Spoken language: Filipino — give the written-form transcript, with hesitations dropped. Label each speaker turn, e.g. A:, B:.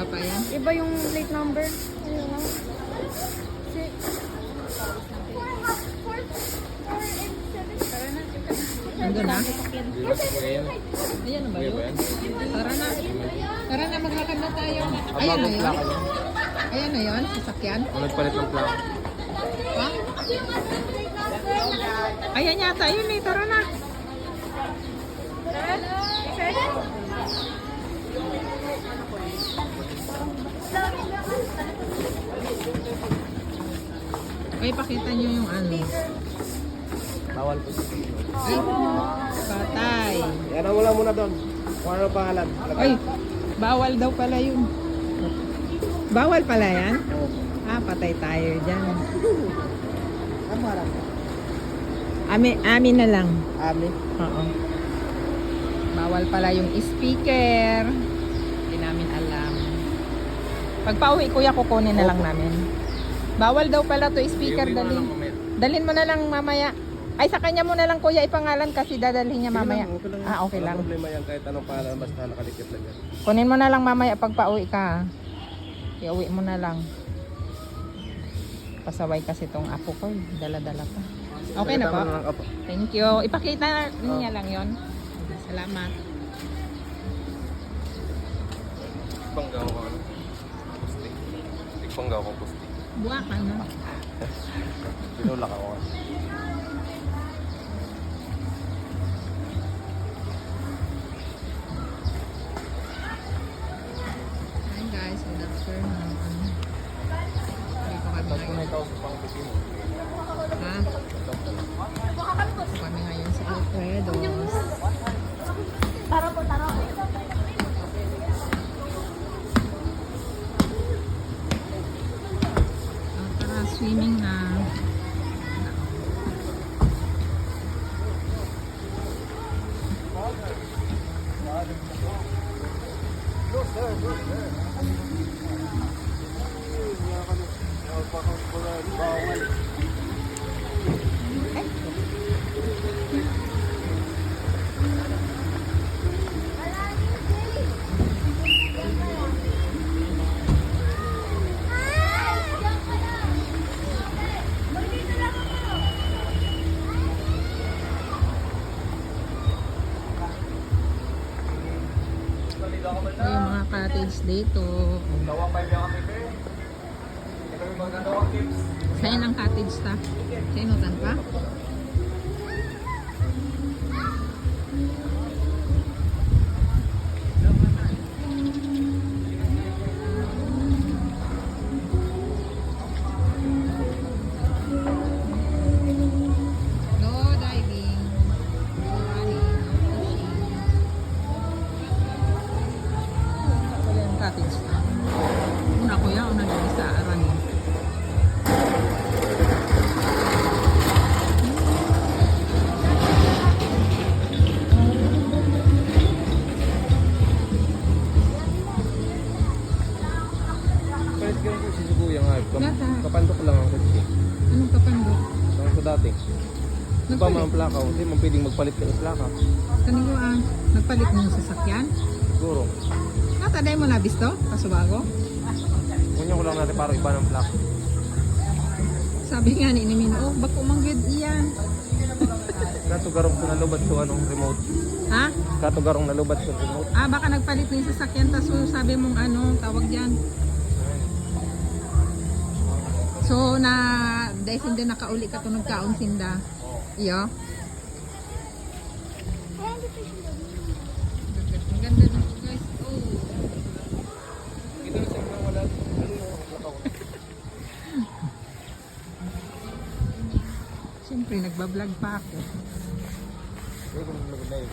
A: Iba pa yan?
B: Iba yung plate number. Ano lang?
A: Nandun na?
C: Di ba si Kuya yan?
A: Ayan na ba
C: Kuya
A: yun?
C: ba yan?
A: Tara na. Tara na, maglakad na tayo. Ayan
C: Abang
A: na
C: ng
A: yun?
C: plaka niya.
A: Ayan na yun? Sasakyan?
C: Ang nagpalit ng plaka.
A: Ha? Ayan yata yun eh. Tara na. Ay, pakita nyo yung ano.
C: Bawal po.
A: Ay, patay.
C: Yan ang wala muna doon. Kung ano pangalan.
A: Ay, bawal daw pala yun. Bawal pala yan? Ah, patay tayo dyan.
C: Ano harap?
A: Amin na lang.
C: Ami.
A: Oo. Bawal pala yung speaker. Hindi namin alam. Pag pauwi kuya, kukunin na lang namin. Bawal daw pala to speaker. Dalhin mo na lang mamaya. Ay, sa kanya mo na lang kuya ipangalan kasi dadalhin niya mamaya. Ah, okay lang.
C: Walang problema yan kahit anong pangalan basta nakalikit lang yan.
A: Kunin mo na lang mamaya pag pauwi ka. Iuwi mo na lang. Pasaway kasi tong apo ko. Dala-dala pa. Okay na po? Thank you. Ipakita niya lang yon. Salamat.
C: Panggaw ko ano? Pusti. Panggaw ko pusti.
A: Buwa ka no?
C: Pinulak ako.
A: Hi guys, good afternoon. Dito kami
C: Tapos kung
A: ngayon.
C: may tao sa pang pipino.
A: Ha? Dito kami ngayon sa Alfredo's.
B: Tara po, tara po.
A: Tara, swimming na. Ito yung mga cottage dito. Saan ang cottage ta? Sa inutan pa? No diving. No running. No fishing. Wala yung cottage na. Una kuya, una din sa Arani.
C: Palit ko yung kursi si Kuya nga.
A: Nata.
C: Kapandok lang ang kursi.
A: Anong kapando?
C: Saan ko dati? Di ba mga plaka? Hindi mo pwedeng magpalit ka ng plaka.
A: Kanino ang nagpalit mo yung sasakyan?
C: Siguro.
A: Nataday mo na bisto? Kasubago?
C: Kunya ko lang natin para iba ng plaka.
A: Sabi nga ni Nimin, oh, bako manggid iyan.
C: Katugarong ko nalubat sa anong remote.
A: Ha?
C: Katugarong nalubat sa remote.
A: Ah, baka nagpalit mo yung sasakyan, tapos sabi mong ano, tawag dyan. So, dahil hindi nakauli ka ito nagkaon sinda. Iyo. Ang ganda dito guys. Oh.
C: Ito na siya wala.
A: Siyempre, nagbablog pa ako.
C: Ito na maganda yun.